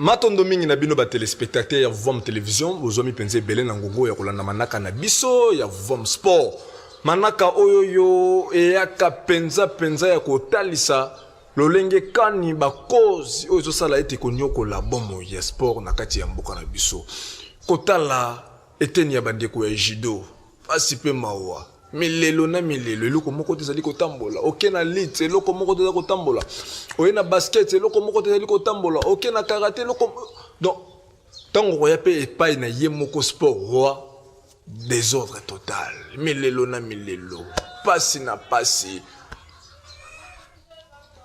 Matondo mingi na bino ba téléspectateurs ya Vom télévision bozomi penze belé na ngongo ya kolanda manaka na biso ya Vom sport manaka oyoyo eyaka penza ya kotalisa lolenge kani ba cause oyo sala ete konyokola bomo ya sport na kati ya mboka na biso kotala eteni ya bandeko ya judo pasi pe mawa milelo na milelo eloko moko tezali kotambola oke na lit eloko moko tezali kotambola oye na basket eloko moko tezali kotambola oke na karate eloko donc tango koya pe epai na ye moko sport roi désordre total milelo na milelo pasi na pasi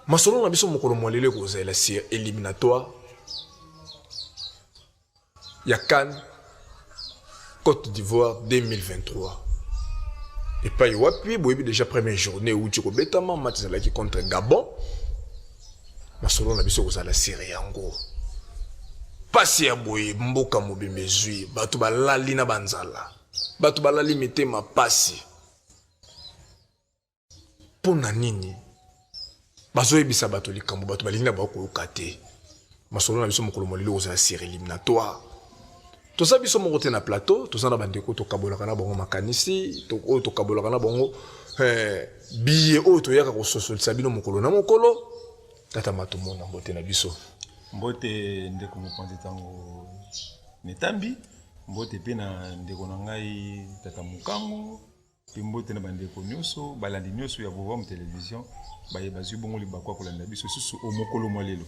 masolo na biso mokolo mwalele kozela sur éliminatoire ya CAN Côte d'Ivoire 2023. Et pas yoapi, boyebi déjà première journée où tu kobetama match qui contre Gabon. Masolo na biso kozala série yango. Pasi ya boye mboka mobimbe zui, batu balali na banzala. Batu balali mitema pasi. Pona nini? Bazoyebisa bato likambo batu balali na bakoyoka te. Masolo na biso mokolo molele kozala série éliminatoire. Tout ça biso moko te na plateau, tout ça na bandeko to kabolaka na bongo makanisi, to kabolaka na bongo billet o to yaka ko sosolisa bino mokolo na mokolo. Tata matumo na mbote na biso. Mbote ndeko mopanzi tango netambi, mbote pe na ndeko na ngai tata mukango, pe mbote na bandeko nyonso, balandi nyonso ya Vom télévision, baye bazui bongo libakwa kolanda biso susu o mokolo molelo.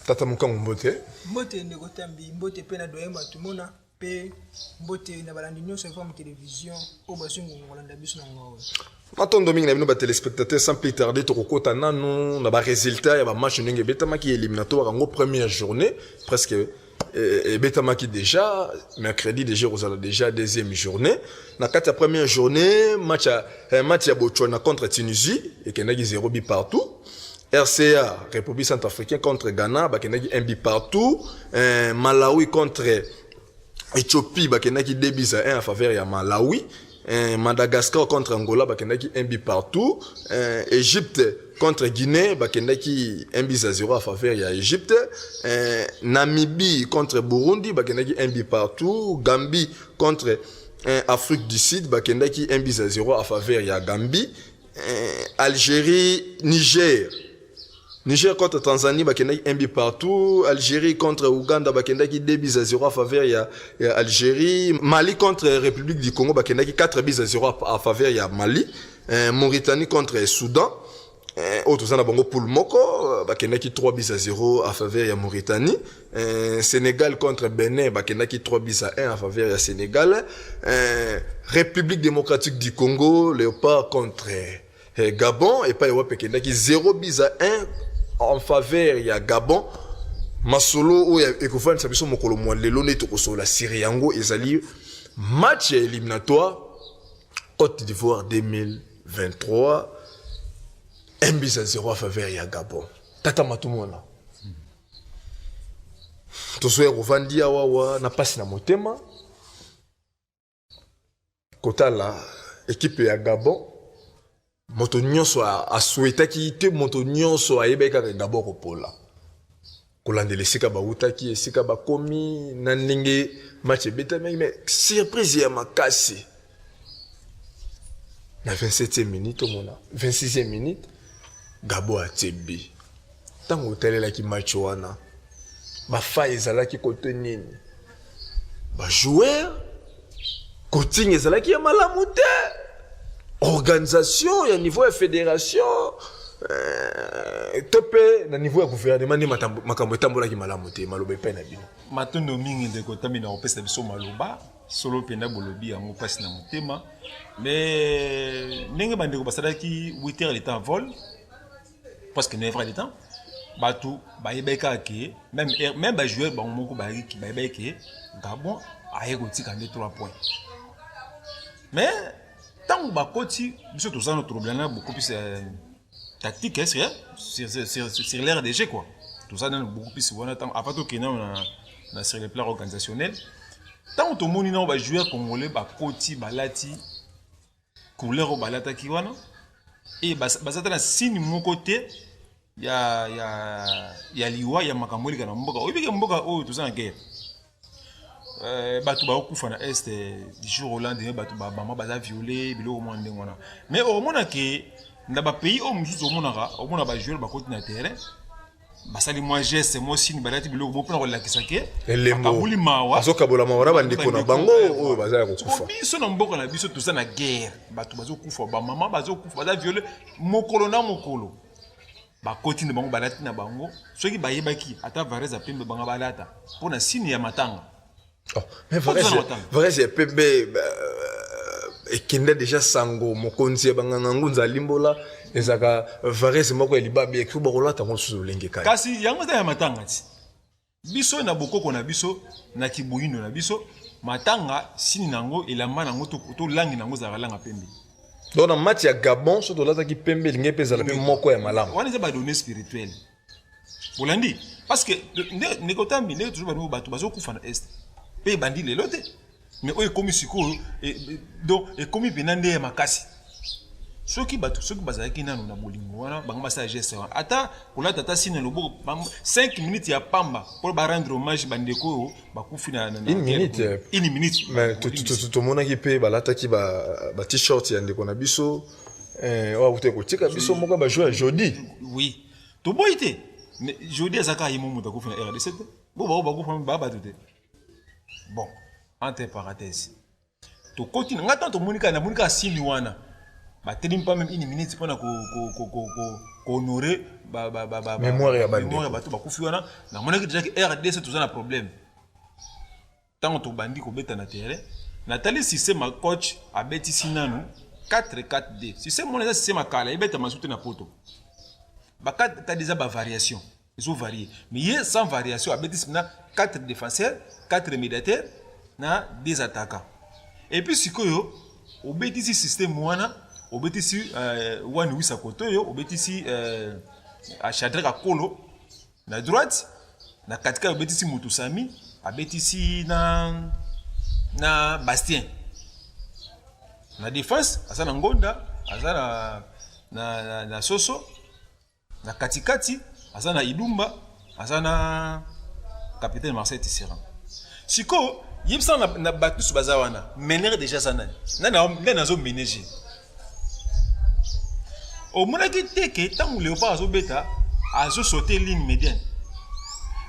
Tata mukango mbote. Mbote ndeko tambi, mbote pe na doyema tumona. Pe mbote na balandi nyonso Vom télévision o basungu ngolanda biso na ngao. Matondo mingi na bino ba téléspectateurs sans plus tarder to kokota nanu na ba résultat ya ba match ndenge betamaki éliminatoire en première journée presque betamaki déjà mercredi déjà rozala déjà deuxième journée na kati ya première journée match ya Botswana contre Tunisie et kenaki 0 but partout. RCA République Centrafricaine contre Ghana bakenaki 1 but partout. Malawi contre Éthiopie bakenaki 2 buts à 1 en faveur ya Malawi. Madagascar contre Angola bakenaki 1 but partout. Égypte contre Guinée bakenaki 1 but à 0 en faveur ya Égypte. Namibie contre Burundi bakenaki 1 but partout. Gambie contre Afrique du Sud bakenaki 1 but à 0 en faveur ya Gambie. Algérie Niger contre Tanzanie bakenaki 1 but partout. Algérie contre Ouganda bakenaki 2 buts à 0 en faveur ya Algérie. Mali contre République du Congo bakenaki 4 buts à 0 en faveur ya Mali. Mauritanie contre Soudan. Otozana bongo poule moko bakenaki 3 buts à 0 en faveur ya Mauritanie. Sénégal contre Bénin bakenaki 3 buts à 1 en faveur ya Sénégal. République démocratique du Congo Léopard contre Gabon et pas Europe bakenaki 0 buts à 1 en faveur ya Gabon. Masolo ou ekofani sabiso mokolo mwalelo ne to la Syrie yango ezali match éliminatoire Côte d'Ivoire 2023 1 but à 0 en faveur ya Gabon. Tata matumona. Tosoya kovandi awa na pasi na motema. Kotala équipe ya Gabon. Moto nyonso a souhaitaki te moto nyonso ayebeka Gabon kopola. Kolande lesika ba utaki esika ba komi na ndenge match beta mais surprise ya makasi. Na 27e minute mona 26e minute Gabon a tebi. Tango telela ki match wana ba fa ezalaki kote nini? Ba joueur coaching ezalaki ya malamu te. Organisation ya niveau ya fédération topé na niveau ya gouvernement ni makambo etambola ki malamu te maloba epai na bino. Matondo mingi ndeko tambi na opesa biso maloba solo penda bolobi yango pasi na motema mais ndenge bandeko basalaki 8h le temps vol parce que 9h le temps batu bayebeka ke même ba joueur ba moko ba ki bayebeka ke Gabon aye kotika nde 3 points mais tant que Koti, biso tout ça notre problème beaucoup plus tactique sur l'air des jeux quoi. Tout ça donne beaucoup plus voilà tant avant tout qu'il na sur le plan organisationnel. Tant que tout le monde va jouer congolais ba Koti balati couleur balata ki wana et basata na signe mon côté ya liwa ya makambo eleka na mboka oyebike mboka oyo toza na guerre bato baokufa na este du jour au lendemain bato babama baza violé biloko mwa ndenge wana mais omona ke na bapays oyo mosusu omona bajoueur bakoti na terrain basali mwa geste mwa sini balati biloko bo mpona kolakisa ke bakabuli mawa azokabola mawa na bandeko na bango oyo baza ya kokufa biso na mboka na biso toza na guerre bato bazokufa bamama bazokufa baza violé mokolo na mokolo bakoti na bango balati na bango soki bayebaki ata varese pembe bango balata mpona sini ya matanga. Mais Varese ya pembe ekende déjà sango mokonzi ya banganga ngunza limbola ezaka Varese moko ya libabi ekiko bakolata ngo suzo lenge kai kasi yango za ya matanga ti biso na bokoko na biso na kibuyindo na biso matanga sini nango elamba nango to langi nango za langa pembe. Donc dans match ya Gabon so tolata ki pembe linge peza la pembe moko ya malamu wana za ba données spirituelles bolandi parce que ne kotambi ne toujours ba bato bazokufa na est pe bandi lelo te mais oyo komi sikoyo donc ekomi penande ya makasi soki bazalaki nano na bolingo wana bango basala geste wana ata kolata ata sine loboko 5 minutes ya pamba pour ba rendre hommage bandeko oyo bakufi na une minute mais tomonaki mpe balataki ba t-shirt ya ndeko na biso oyo akute kotika biso moko bajoueur jodi oui toboyi te mais jodi azaka ye momuta akufi na RDC te bo bakufa babato te bon entre parenthèses to continue ngata to monika na monika sini wana ba telim pas même une minute pour na ko honorer mémoire ya bandi mémoire bato bakufi wana na monaki déjà que RDC tout ça na problème tant to bandi ko beta na terrain Nathalie système ma coach a beti sinanu 4-4-D système mon système akala e beta masuti na poto ba ta déjà ba variation ils ont varié mais hier sans variation a beti na 4 défenseurs 4 médiateurs na 2 attaquants et puis sikoyo obetisi système wana obetisi wani wisa kotoyo obetisi a Shadraka Kolo na droite na katika obetisi Mutusami abetisi na Bastien na défense asana Ngonda asana na Soso na katikati asana Idumba asana capitaine Marcel Tisserand siko yipsa na batu bazawana mener déjà sana na zo ménager au monaki teke tangu Léopard azobeta azo sauter ligne médiane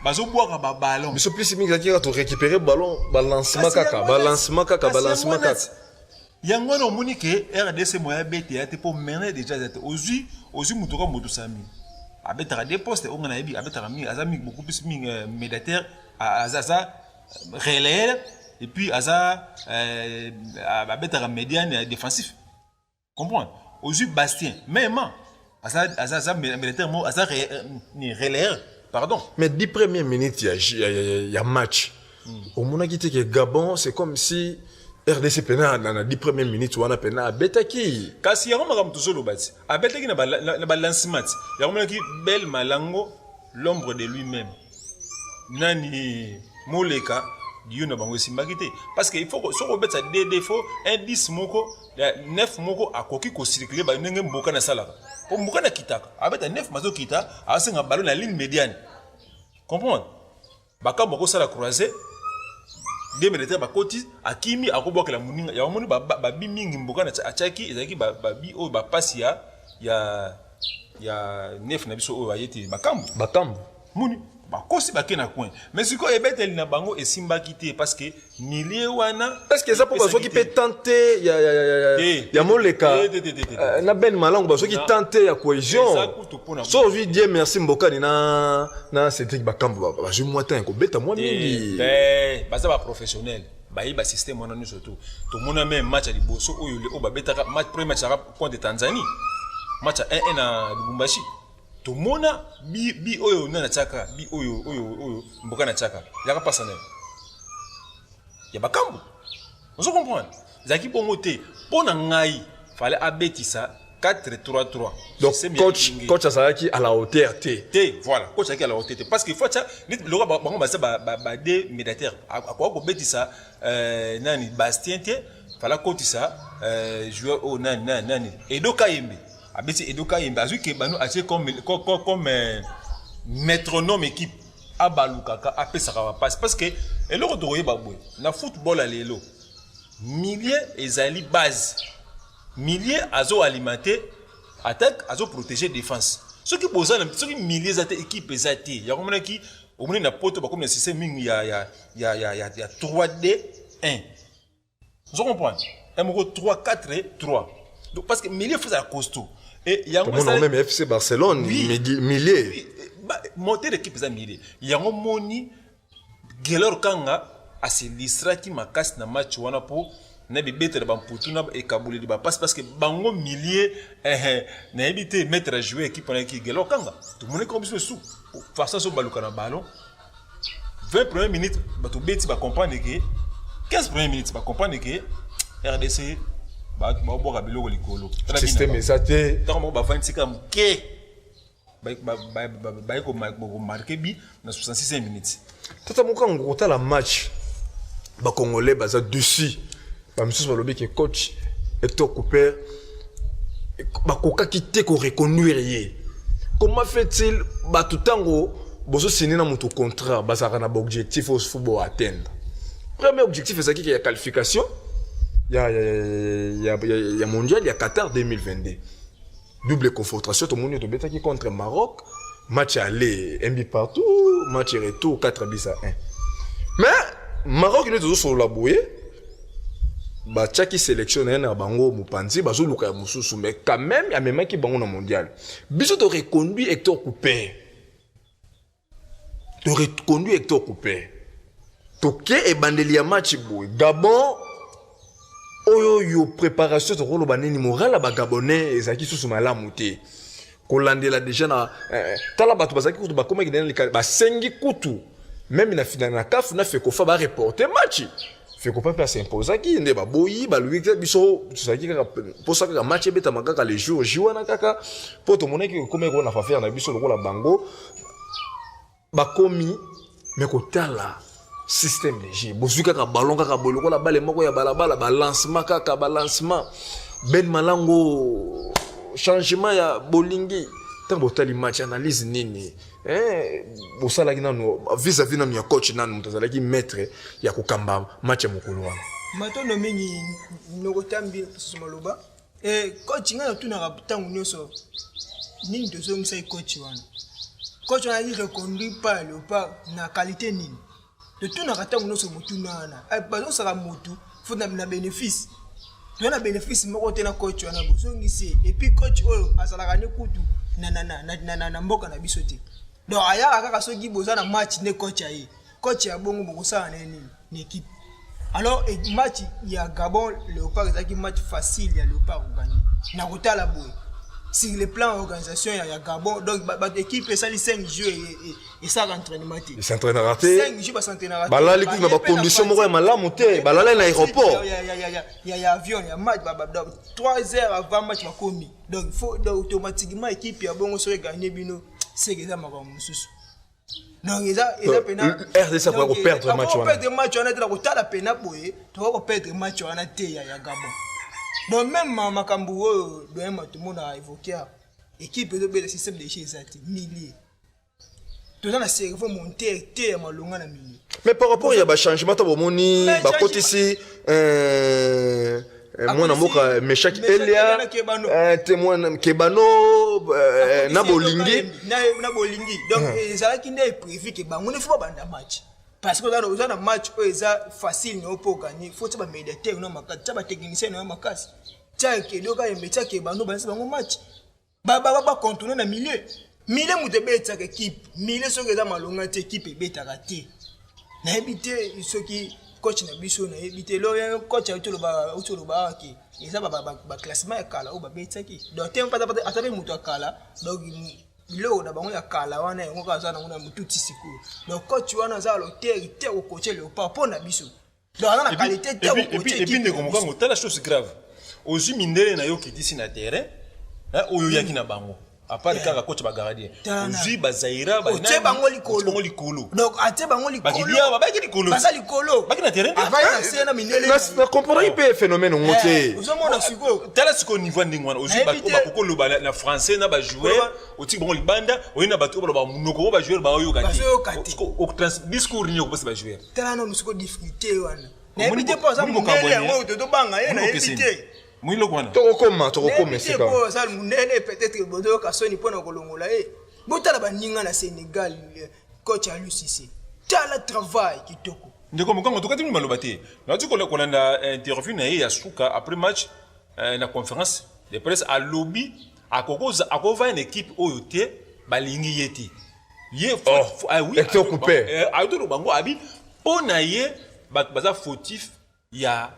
bazo boire ba ballon biso plus mingi ki to récupérer ballon balancement kaka yango no monike RDC moya bete ya te pour mener déjà zete ozui mutoka Mutusami abetara des postes on a yebi abetara mi azami beaucoup plus médiateur azaza relais et puis aza abetara médiane défensif comprendre ozui Bastien même aza militaire mo aza relais pardon mais 10 premières minutes il y a match au monaki te que Gabon c'est comme si RDC pena na 10 premières minutes wana pena abetaki kasi yango makam tozolo bati abetaki na ba lancement yango monaki bel malango l'ombre de lui-même nani moleka diyo na bango simbaki te parce que il faut so obetsa des défauts un 10 moko 9 moko akoki ko circuler ba ndenge mboka na salaka pour mboka na kitaka abeta 9 mazo kita asenga ballon na ligne médiane comprendre baka moko sala croiser des militaires bakoti akimi akobwaka la muninga ya moni ba bi mingi mboka na achaki ezaki ba bi o ba passe ya nef na biso o ayeti bakambu muni bakosi bakena coin mais siko ebeteli na bango esimbaki te parce que nilie wana parce que ça pour bazo qui peut tenter ya moleka na ben malango bazo qui tenter ya cohésion so vi dire merci mbokani na Cédric Bakambu ba je moitain ko beta moi mingi baza ba professionnel ba système wana surtout to mona même match ali boso oyo le o ba beta match premier match contre Tanzanie match 1-1 na Lubumbashi to mona bi oyo na chaka bi oyo mboka na chaka yaka passa na ya Bakambu on comprendre zaki bongo te pona ngai fallait abetisa 4-3-3 donc coach Azaki à la hauteur voilà coach Azaki à la hauteur parce qu'il faut ça le roi bango ba des médiateurs akwa ko betisa nani Bastien te fallait coach ça joueur au nani Edo Kayembe abeti Edoka Yemba azu ke bano atie comme métronome équipe abalukaka apesaka ba passe parce que eloko tokoye babwe na football alelo milieu ezali base milieu azo alimenter attaque azo protéger défense ce qui bozana ce qui milieu zate équipe ezati ya komona ki omoni na poto ba comme na système mingi ya 3D 1 vous comprenez un mot 3 4 3 donc parce que milieu faut ça costaud et il y a même FC Barcelone milieu monter l'équipe za milieu il y a moni Gelor Kanga a se listrati makas na match wana po na bibete ba mputuna e kabuli ba parce que bango milieu na éviter mettre à jouer équipe na qui Gelor Kanga tout le monde comme sous face à so baluka na ballon 20 premières minutes ba to beti ba comprendre que 15 premières minutes ba comprendre que RDC ba boka biloko likolo système ezate tant ba 26 comme ke ba ko marquer bi na 66 minutes tata mokango kota la match ba congolais baza dessus ba misusu balobi ke coach Hector Couper ba koka kité ko reconduire ye comment fait-il ba tutango bozo signer na mutu contrat bazaka na objectif au football atteindre premier objectif c'est qui ya qualification ya mondial ya Qatar 2022 double confrontation tout le monde to betaki contre Maroc match aller un but partout match retour 4 buts à 1 mais Maroc il est toujours sur la bouée ba tchaki sélectionné na bango mupanzi bazo luka ya mususu mais quand même il y a même qui bango na mondial biso to reconduit Hector Couper toke e bandeli ya match boy Gabon oyo yo préparation to rolo baneni moral ba gabonais ezaki susu malamu te kolandela déjà na tala bato bazaki kutu ba koma ki ba sengi kutu même na finale na CAF na fait kofa ba reporter match fait kofa pa s'imposer ki nde ba boyi ba lui biso tsaki kaka posa kaka match beta makaka les jours jiwana kaka poto monaki koma ko na fa faire na biso lokola bango ba komi me kotala système de jeu bozuka ka ballon kaka boloko la balle moko ya balabala balancement kaka balancement ben malango changement ya bolingi tant botali match analyse nini bosala ki nanu vis-à-vis nanu ya coach nanu mutazala ki maître ya kokamba match ya mokolo wana matono mingi nokotambi sumaloba coach nga tuna tangu nyoso nini tozongisa coach wana coach wana dit reconduit pas le pas na qualité nini de tout na katangu nyoso mutuna wana bazo saka mutu faut na bénéfice na bénéfice moko te na coach wana bozongisi et puis coach oyo azalaka ne kutu na mboka na biso te donc aya kaka soki bozana match ne coach ayi coach ya bongo bokosala nini ni équipe alors match ya Gabon Léopard ezaki match facile ya Léopard gagner na kotala boy sur le plan organisation ya Gabon donc ba équipe ça les 5 jeux et ça entraînement il s'entraîne raté 5 jeux pas s'entraîner raté bala li kuna ba condition moko ya malamu te bala na aéroport ya avion ya match 3 heures avant match ba komi donc il faut automatiquement équipe ya bongo so gagner bino c'est que ça mako mususu non ils a pena RDC pour perdre match on perdre match on a de la kotala pena boye to ko perdre match on a te ya Gabon. Donc même makambu doyema tout le monde a évoqué équipe de le système de chez Zati milliers. Tout dans la série faut monter te malonga na milliers. Mais par rapport il y a ba changement to bomoni ba côté ici moi na moka Meshak Elia témoin Kebano na bolingi donc ezala ki ndé prévu que bango ne faut pas banda match. Parce que dans un match où c'est facile pour gagner, faut que les médiateurs no makasi, les techniciens no makasi. Tiens que doka yembetia ke bano bansi bango match. Ba contourner na milieu. Milieu mute beta équipe, milieu so que malonga te équipe beta raté. Na ebité soki coach na biso na ebité lo coach utoloba ki. Eza ba classement ya kala ou ba beta ki. Donc tem pas atabe mutu akala. Donc lo na bango ya kala wana ngo kaza na ngona mutu tisiko donc coach wana za lo te ko coacher le pas pour na biso donc na qualité te ko coacher et puis ne comme quand la chose grave ozu mindele na yo ki disi na terrain oyo yaki na bango à part kaka coach ba gardien Tana. Uzi ba Zaira ba Otie bango likolo. Donc atie bango likolo. Bakilia ba baki likolo. Basa likolo. Baki na terrain. Avant na sena minele. Na comprendre pe phénomène ngote. Uzomona siko. Tala siko niveau ndingwana Uzi ba ko ba kokolo ba na français na ba joueur oti bango libanda oyina ba to ba munoko ba joueur ba oyo kati. Au discours ni ko ba joueur. Tala no siko difficulté wana. Na éviter pas ça munele yango to banga ye na éviter. Mwilo kwana. Tokokoma c'est pas. Ça munele peut-être bodo ka soni pona kolongola e. Botala ba ninga na Sénégal coach à Lucie. Tala travail kitoko. Ndeko mokango tokati mu maloba te. Na tuko la kolanda interview na ya Suka après match na conférence de presse à lobby akova une équipe oyote balingi yeti. Ye ah oui. Hector Coupé. Ayoto bango abi pona ye baza fautif ya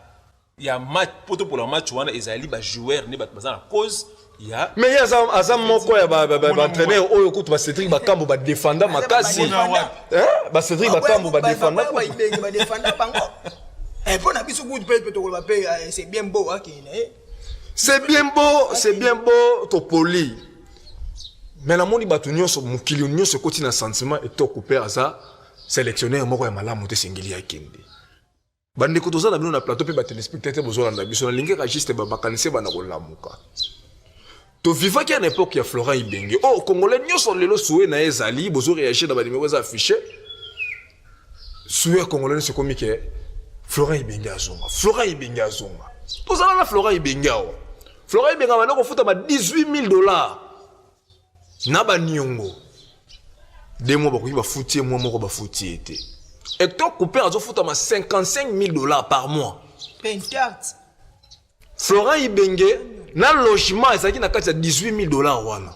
match poto pour le match wana ezali ba joueur ne baza na cause ya mais azam moko ya ba entraîneur oyo kutu ba Cédric Bakambo ba défendant makasi ba Cédric Bakambo ba défendant ba défendant bango pona biso kutu peut to ba c'est bien beau c'est bien beau to poli mais la moni batu nyonso mukili nyonso koti na sentiment et to couper aza sélectionneur moko ya malamu te singili ya kende bande ko tozala bino na plateau pe ba téléspectateur bozolanda biso na lingi registre ba bakanise bana ko lamuka to vivaki à l'époque ya Florent Ibenge congolais nyonso lelo soué na ezali bozo réagir dans ba numéro za affiché soué congolais se komi ke Florent Ibenge azonga tozala na Florent Ibenge bana ko futa ba $18,000 na ba nyongo deux mois bakoki ba futie moi moko ba futie été Hector Coupé a futa ma $55,000 par mois. Pentart. Florent Ibenge na logement ezaki na kati ya $18,000 wana.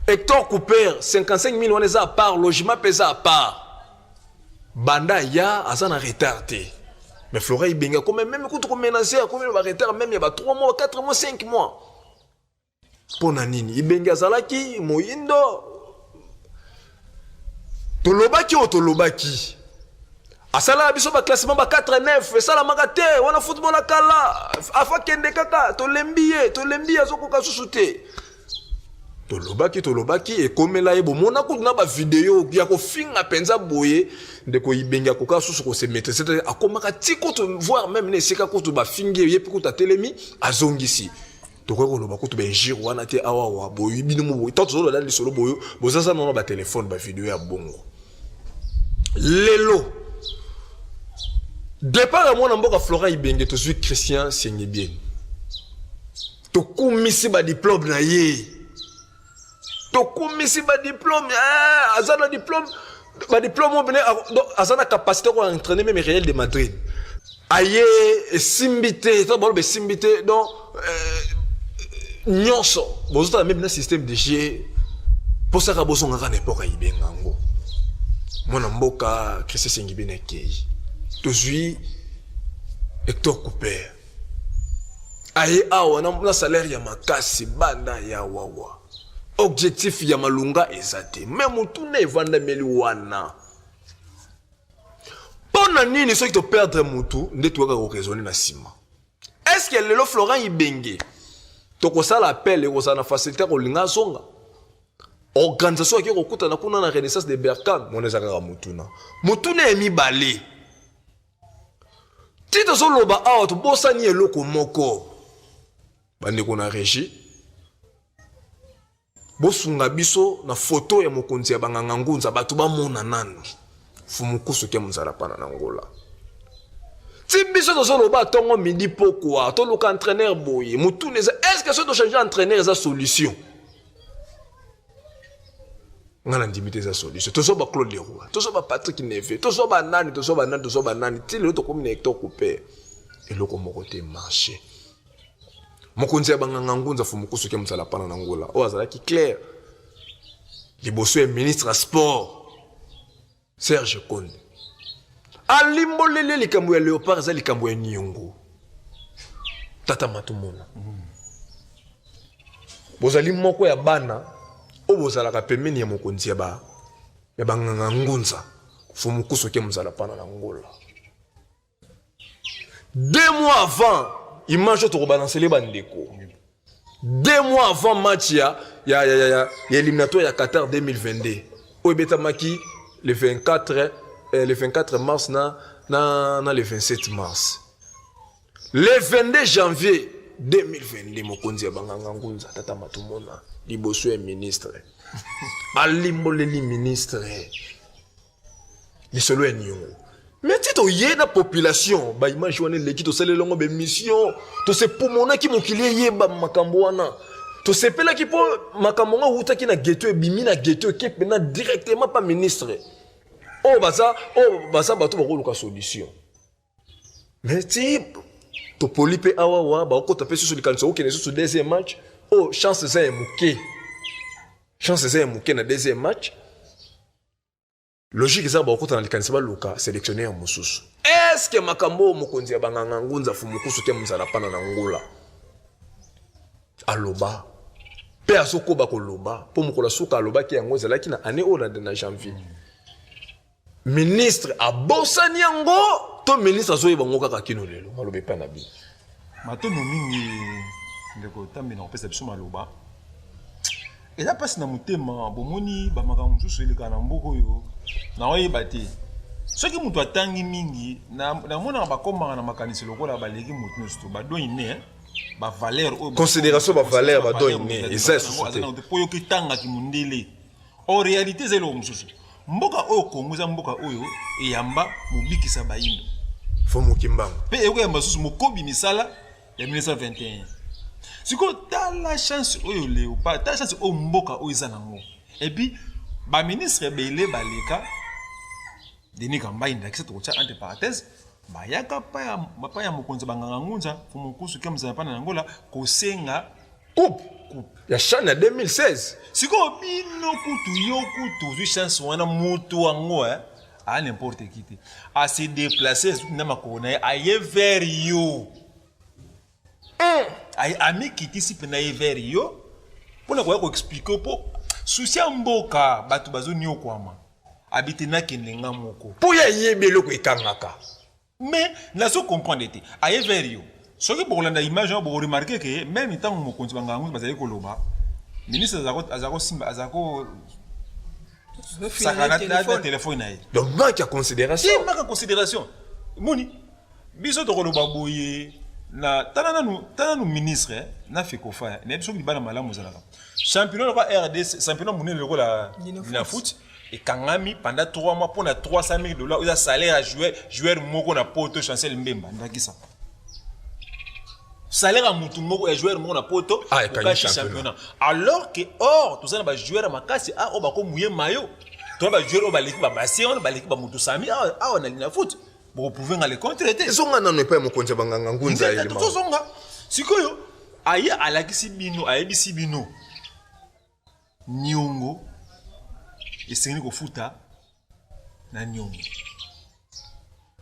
Hector Coupé 55,000 wana eza à part logement pesa à part. Banda ya azana retardé. Mais Florent Ibenge comme même ko to menacer comme ba retard même ya ba 3 mois, 4 mois, 5 mois. Pona nini Ibenge azalaki moyindo Tolobaki. Asala biso ba classement ba 4-9, sala magate, wana football akala, afa kende kaka, tolembi azoko kasusute. Tolobaki et komela ebo mona ko na ba vidéo ya ko finga penza boye ndeko Ibenge ko kasusu ko se mettre c'est akomaka tiko to voir même ne seka ko to ba finge yepi ko ta telemi azongisi. Toko lo ba ko to ben jiro wana te awa boye bino mo boye tant zo la lisolo boyo bozaza non ba téléphone ba vidéo ya bongo. Lelo départ à mon mboka Florent Ibenge to suis Christian Sengebien to kumisi ba diplôme na ye to kumisi ba diplôme azana diplôme bene azana capacité ko entraîner même Real de Madrid aye simbité to bolo be simbité donc nyonso bozo même na système de jeu pour ça ka bozo ngaka n'importe Ibenge ngo Mon mboka Christian Sengebien kei to suis Hector Coupé aye awa na salaire ya makasi banda ya wawa objectif ya malunga ezate même tout ne vanda meli wana pona nini soki to perdre mutu nde to ka raisonner na sima est-ce que le Florent Ibenge to ko sala appel ko sana facilité ko linga zonga organisation qui okuta na kuna na renaissance de Berkane moneza kaka mutuna emi balé tito soloba awa to bosani eloko moko bande ko na régie bosunga biso na photo ya mokonzi ya banganga ngunza batu ba mona nanu fumukusu ke munzala pana na ngola ti biso to soloba tongo midi pokwa to luka entraîneur boye mutuna est-ce que ça doit changer entraîneur za solution ngana ndimité za solution tozo ba Claude Leroy tozo ba Patrick Neve tozo ba nani ti le to comme Hector Coupé eloko moko te marché mokonzi ya banganga ngunza fumukusu ke msala pana na ngola o azalaki clair liboso ya ministre à sport Serge Konde alimbolele likambo ya Léopard za likambo ya Nyongo tata matumona bozali moko ya bana obozalaka pembeni ya mokonzi ya banganga ngunza fumukusu ke msala pana na ngola 2 mois avant image to balancer les bandeko 2 mois avant match ya éliminatoire ya Qatar 2022 o betamaki le 24 mars na le 27 mars le 22 janvier 2022 mokonzi ya banganga ngunza tata matumona liboso ya ministre alimboleli ministre lisolo ya nyongo mais ti toye na population ba image wana leki tosalelongo be mission to se pomona ki mokili yeba makambo wana to sepela ki po makambo nga utaki na ghetto ebimi na ghetto ekepe na directement pas ministre baza bato bakoluka solution mais ti to polipe awawa ba okota pe sur likanso okene sur deuxième match chance za muke na deuxième match logique za ba okota na likanso ba luka sélectionner mususu est-ce que makambo mokonzi ya banganga ngunza fumukusu ke muzala pana na ngula aloba pe asokoba koloba po mukola suka aloba ki yango ezalaki na année oyo na janvier ministre abosani yango to ministre azoyeba ngo kaka kino lelo maloba epai na bino matono mingi ndeko tambi na kopesa biso maloba eza mpasi na motema bomoni bamakambo mosusu eleka na mboka oyo na oyeba te soki moto atangi mingi namonaka bakomaka na makanisi lokola baleki moto nyonso to badoi ne bavaleur oyo considération bavaleur badoi ne eza société po yoki tangaki mondele en réalité eza eloko mosusu mboka oyo kongo eza mboka oyo eyamba mobikisa bayindo fo mokimbanga mpe ekoyamba susu mokobi misala ya 1921 sikoyo tala chance oyo léopard tala chance oyo mboka oyo eza nango epuis baministre ebele baleka Denis Kambayi ndakisa tokotia entre parenthèse bayaka pa ya mokonzi banganga ngunza fo mokusu ke mzana pana nangola kosenga coupe ya CHAN ya 2016 sikoyo bino kutu yo kutu zwi chance wana moto wango a n'importe qui te a se déplacer na makolo na ye aye vers yo ami kitisi pena ye vers yo mpona koya koexplike po susi ya mboka bato bazoniokwama abite nakende nga moko mpo ya yebi eloko ekangaka mais nazo comprendre te aye vers yo soki bokolanda image wana bokoremarke ke même ntango mokonzi bangangu bazali koloba ministre azako sakana telefone na ye donc manque ya considération si manque ya considération moni biso tokoloba boye na tana nu ministre na fekofa na biso libana malamu ezalaka championnat lokola RDC championnat monene lokola na foot ekangami pendant 3 mois pour na $300,000 eza salaire à joueur moko na poto Chancel Mbemba ndakisa salaire à mutu moko ya joueur moko na poto pour championnat alors que or tout ça na ba joueur makasi o bako muye mayo to ba joueur o baleki ba bassi on baleki ba mutu sami on a na foot bon pouvez nga les contrer ezonga nano epai mokonzi ya banganga ngunza ile tozonga sikoyo aye alakisi bino ayebisi bino nyongo esengeli kofuta na nyongo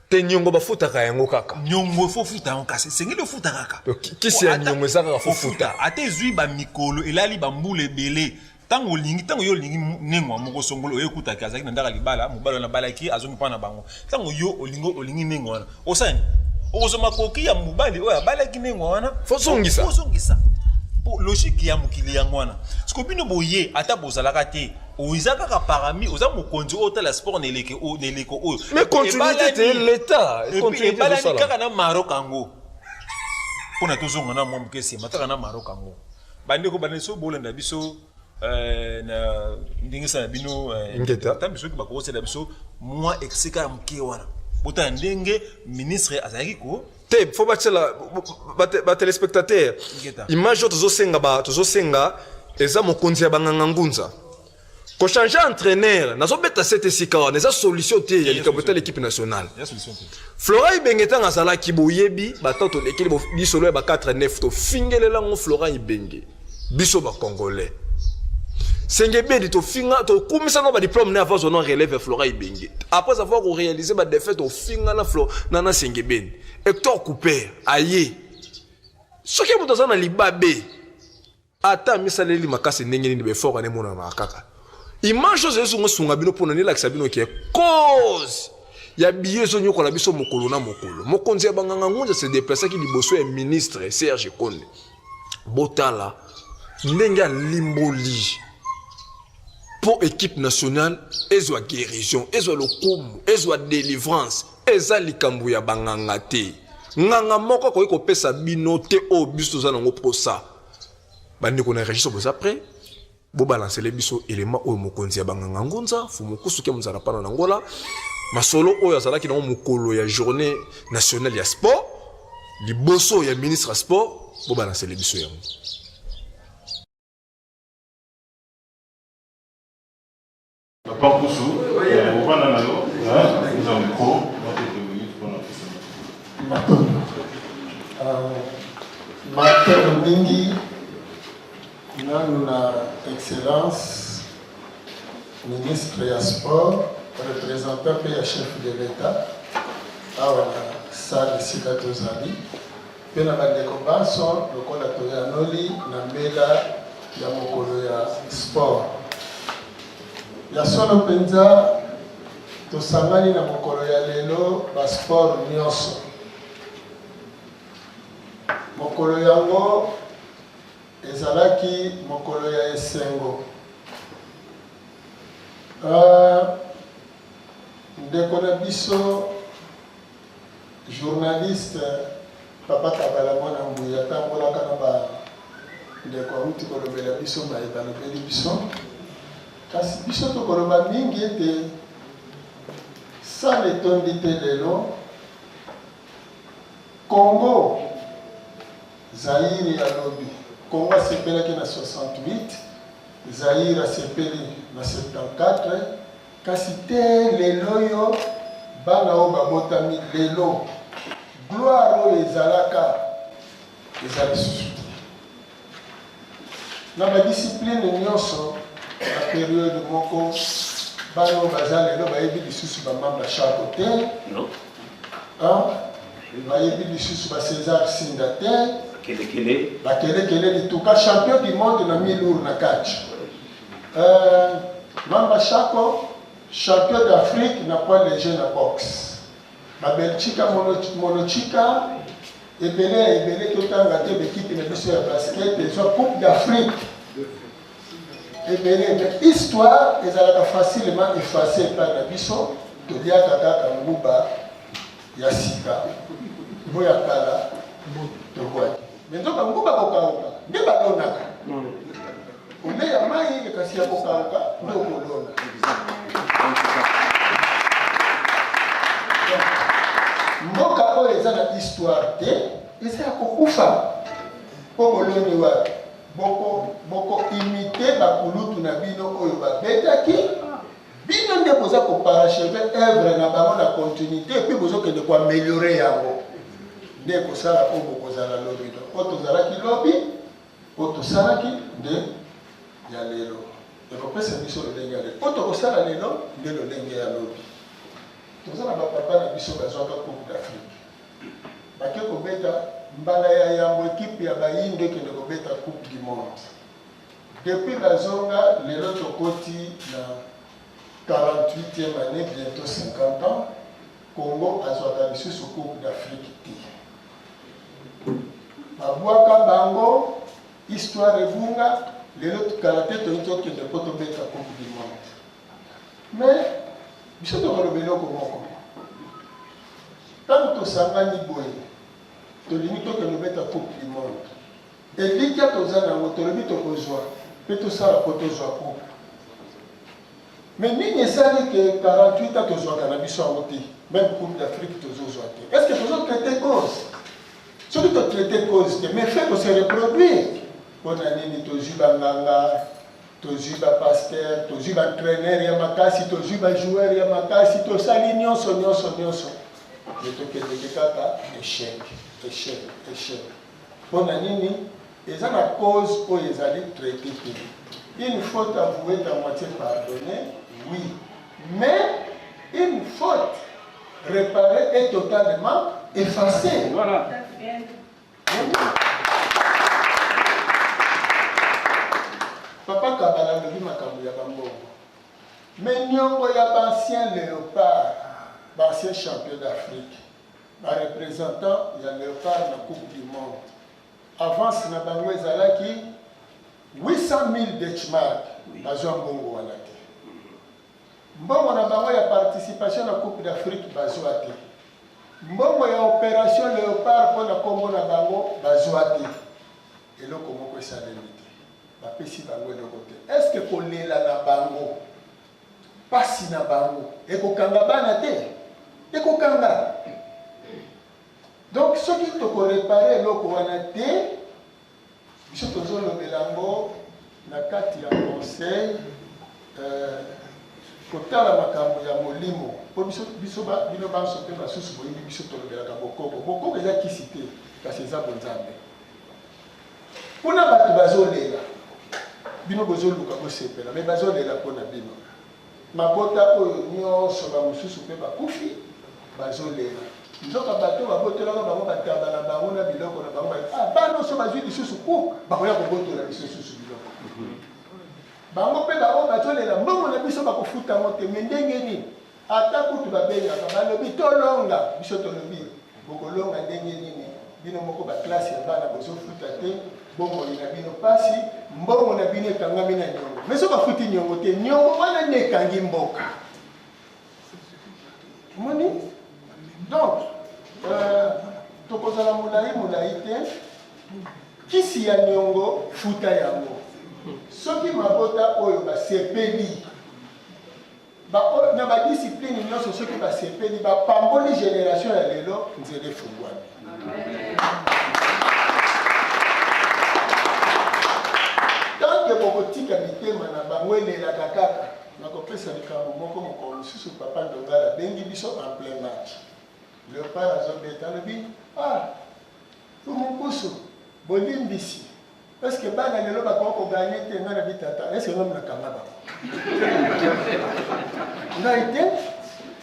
te nyongo bafutaka yango kaka nyongo fo futa yango kasi esengeli ofuta kaka kisi ya nyongo eza kaka fo futa ata ezwi bamikolo elali bambula ebele ntango yo olingi nengwa moko songolo oyekutaki azalaki na ndaka libala mobala wana abalaki azongi mpa na bango ntango yo olingi nengwa wana osani okozoma koki ya mobali oyo abalaki nengwa wana fozongisa logique ya mokili yango wana siko bino boye ata bozalaka te oza kaka parami oza mokonzi oyo otala sport neleko oyo mais continuité te l'état ebalani kaka na Maroc yango mpona tozonga na mwa moke nsima kaka na Maroc yango bandeko bandeso bolanda biso na ndenge na bino tambi soki bakokosela biso mwa esika ya moke wana botala ndenge ministre azalaki ko te fo batela batelespectateur image oyo tozosenga eza mokonzi ya banganga ngunza kochange entraîneur nazobeta sete esika wana eza solution te ya likambo ta l'équipe nationale Florent Ibenge ntango azalaki boyebi bato tolekeli biso loya ba 4-9 tofingelelango Florent Ibenge biso bacongolais Sengebedi tokumisa no ba diplôme ne avant on relève Florent Ibenge après avoir réalisé ba défaite au finga na Sengebedi Hector Couper aye soki moto azana libabe ata misaleli makasi ndenge nini be fort ane mona na kaka image zo sunga bino pona ni lakisa bino ke cause ya biyezo nyoko la biso mokolo na mokolo mokonzi ya banganga ngunza se déplacer ki liboso ya ministre Serge Konde botala Ndenga limboli. Pour équipe nationale, ezwa guérison, ezwa lokumu, ezwa délivrance, ezwa likambu ya banganga te. Nganga moko ko kopesa bino te o biso za nango posa. Bandi ko na regiso boza après. Bo balancer les biso élément o mokonzi ya banganga ngonza, fu mokusu ke muzala pana na ngola. Masolo oyo azalaki na mokolo ya journée nationale ya sport, liboso ya ministre sport, bo balancer les biso yango. Papa Koussou, on va dans l'eau, nous avons le micro, Martin Mingi, na excellence, ministre des Sports, représentant et chef de l'État, à la salle de Sikatozali, puis na bande combat sont le collateur Noli, Nambela, Yamokolo ya sport. Ya solo penza tosangani na mokolo ya lelo ba sport nyonso. Mokolo yango ezalaki mokolo ya esengo. Ndeko na biso journaliste Papa Kabala mwana Mbuya tambolaka na ba ndeko awuti kolobela biso mayeba lobeli biso. Kasi biso tokoloba mingi ete sa letondi te lelo Congo Zaire ya lobi Congo asepelaki na 68 Zaire asepeli na 74 kasi te lelo yo bana oyo babotami lelo gloire oyo ezalaka ezali susu te na badiscipline nyonso la période moko bano bazale lo bayebi lisusu bamamba chako te bayebi lisusu ba César Sinda te bakelekele lituka champion du monde na mi-lourd na catch mamba chako champion d'Afrique na poids léger na boxe babelchika monochika ebele totanga te bekipe na biso ya basket ezwa coupe d'Afrique. Et bien, l'histoire est facilement effacée par la biso de Liakaka Nguba Yasika. Boyakala, de quoi. Mais donc, Nguba Kokauka, ne pas donaka. On est à Maï, le Kassia Kokauka, de Kolona. Mboka oyo eza na histoire te, eza ya kokufa. Po moloni wa boko imiter bakulutu na bino oyo babetaki bino nde boza koparacheve œuvre na bango na continuité epuis bozokende koameliore yango nde kosala oyo bokozala lobi oyo tozalaki lobi oyo tosalaki nde ya lelo ekopesa biso lolenge ya lelo oyo tokosala lelo nde lolenge ya lobi toza na bapapa na biso bazwaka coupe d'Afrique bake kobeta mbala ya yambo équipe ya bayinde kende kobeta coupe du monde depuis bazonga lelo tokoti na 48e année bientôt 50 ans Congo azwaka lisusu coupe d'Afrique te babwaka bango histoire ebunga lelo tukalate tokende po tobeta coupe du monde mais biso tokoloba eloko moko ntango tosangani boye tolingi tokende beta coupe du monde elikia toza nango tolobi tokozwa mpe tosala po tozwa coupe mais nini esali ke 48 ans tozwaka na biso yango te même coupe d'Afrique tozozwa te est ce que tozotraite cause soki totraite cause te mais fait kose reproduire mpona nini tozwi banganga tozwi bapasteur tozwi baentraîneur ya makasi tozwi bajoueur ya makasi tosali nyonso me tokendeke kaka échec. Mpona nini eza na cause oyo ezali traité te une faute avouée à moitié pardonnée oui mais une faute réparée est totalement effacée. Voilà. Papa Kabala lobi makambo ya bambongo mais nyongo ya bancien léopard bancien champion d'Afrique représentant ya léopard na coupe du monde avance na bango ezalaki 800 000 Deutschmark bazwa mbongo wana te. Mbongo na bango ya participation na Coupe d'Afrique bazwa te. Mbongo ya opération Léopard pour na kombo na bango bazwa te. Eloko moko esalemi te. Bapesi bango eloko te. Est-ce que kolela na bango pasi na bango ekokanga bana te? Ekokanga. Donc soki tokoréparer eloko wana te, biso tozolobela yango na kati ya conseil kotala makambo ya molimo po biso bino banso mpe basusu boyebi biso tolobelaka bokoko. Bokoko eza kisi te kasi eza bonzambe. Kuna bato bazolela bino bozoluka bosepela me bazolela mpona bino. Mabota oyo nyonso bamosusu mpe bakufi bazolela. Nzoka bato babotelaka bango bataba na bango na biloko na bango bana nyonso bazwi lisusu ku bakoya kobotola biso susu biloko. Bango mpe bango bazolela mbongo na biso bakofuta ngo te me ndenge nini ata kutu babengaka balobi tolonga biso tolobi bokolonga ndenge nini bino moko baklase ya bana bozofuta te bomoi na bino pasi mbongo na bino ekangami na nyongo me so bafuti nyongo te nyongo wana nde ekangi mboka moni. Donc tokozala molai te kisi ya nyongo futa yango. Soki mabota oyo basepeli na badiscipline nyonso soki basepeli bapamboli génération ya lelo nzela efungwami. Tanke bokotika mitema na bango elelaka kaka nakopesa likambo moko mokolo mosusu papa Ndongala bengi biso en plein match. Léopard azobeta alobi tumukusu bolimbisi parce que bana lelo bakoko koganye te nga na bitata est-ce que ngam nakanga bango ngai te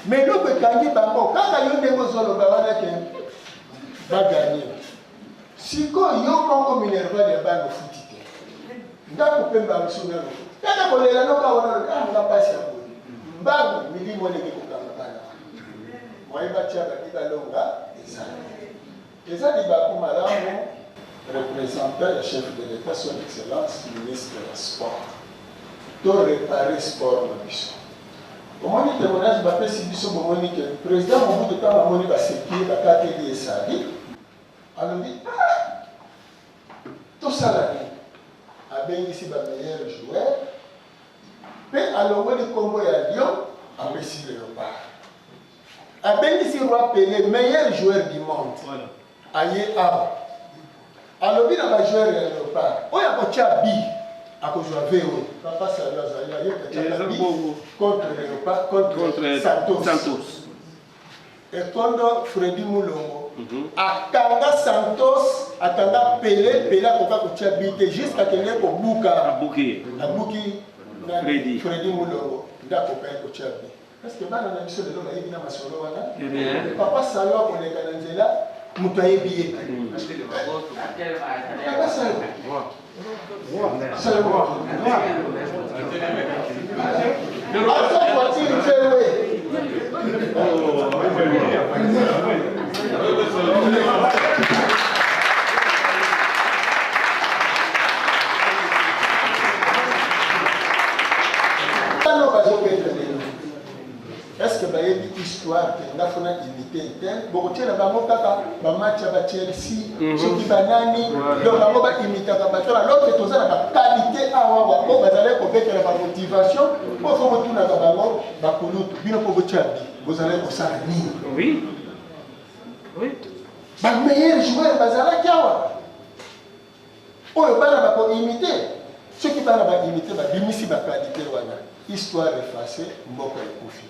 mais eloko ekangi bango kaka yo ndenge ozoloba wana ke baganye sikoyo yo moko minerval ya bana ofuti te ndako mpe mbango sonelo kaka kolela nokaona nga pasi ya boli mbango milimo eleki kokanga bana moyeba tia badi balonga eza libaku malamu représentant ya chef de l'état son excellence ministre ya sport to réparer sport na biso omoni témoignage bapesi biso bomoni ke président Mobutu ntango amoni baseki bakateli esali alobi tosala nini abengisi bameilleur joueur mpe alongoli nkombo ya Lyon apesi Léopard abengisi Roi Pelé meilleur joueur du monde aye awa alobi na bajoueur ya Léopard oyo akotia bi akozwa VO papa Salo azali ayokatiaka bi contre Léopard contre Santos ekondo Fredi Mulongo akanga Santos akanga Pelé akoka kotia bi te jusqu'à kende kobuka abuki na Fredi Mulongo nde akokai kotia bi parce que bana na biso lelo bayebi na masolo wana papa Salo akoleka na nzela mutu ayebi ye est-ce que bayebi histoire ke ngafuna imité interne bokotiela bango kaka bamatch ya Chelsea soki banani donc bango baimitaka bato alors que toza na baqualité awa bango bazali kobetela bamotivation po fo botunaka bango bakulutu bino mpo botia bi bozali kosala nini bameilleur joueur bazalaki awa oyo bana bakoimite soki bana baimite babimisi baqualité wana histoire efase mboka ekufi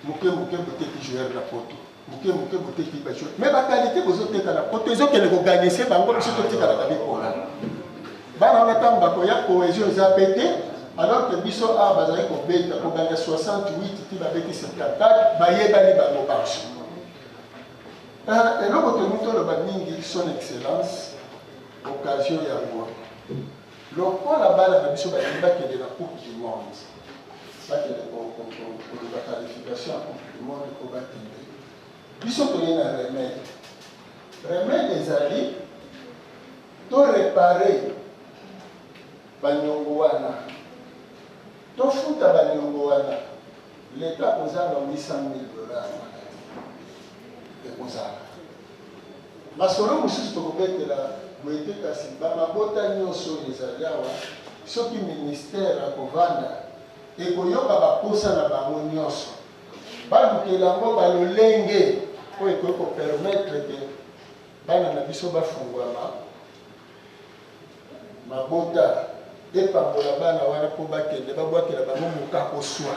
muke boteki joueur na poto muke boteki ba joueur mais ba qualité bozoteka na poto ezokende koganye se bango biso totikalaka bipona bana wana ntango bakoya cohésion eza pete alors que biso awa bazali kobeta koganya 68 ti babeti 74 bayebani bango banso eloko tomi toloba mingi son excellence occasion yango lokola bana na biso balingi bakende na coupe du monde bakende la qualification à Coupe du Monde au bâtiment. Ils sont donnés un remède. Remède des alliés, tout réparer baniongo wana tofuta baniongo wana l'État kozala $800,000 ekozala masolo mosusu tokobetela boyete kasi bamabota nyonso ezali awa soki ministère akovanda ekoyoka baposa na bango nyonso balukela yango balolenge oyo ekoki kopermettre ke bana na biso bafungwama mabota epambola bana wana mpo bakende babwakela bango mokako swa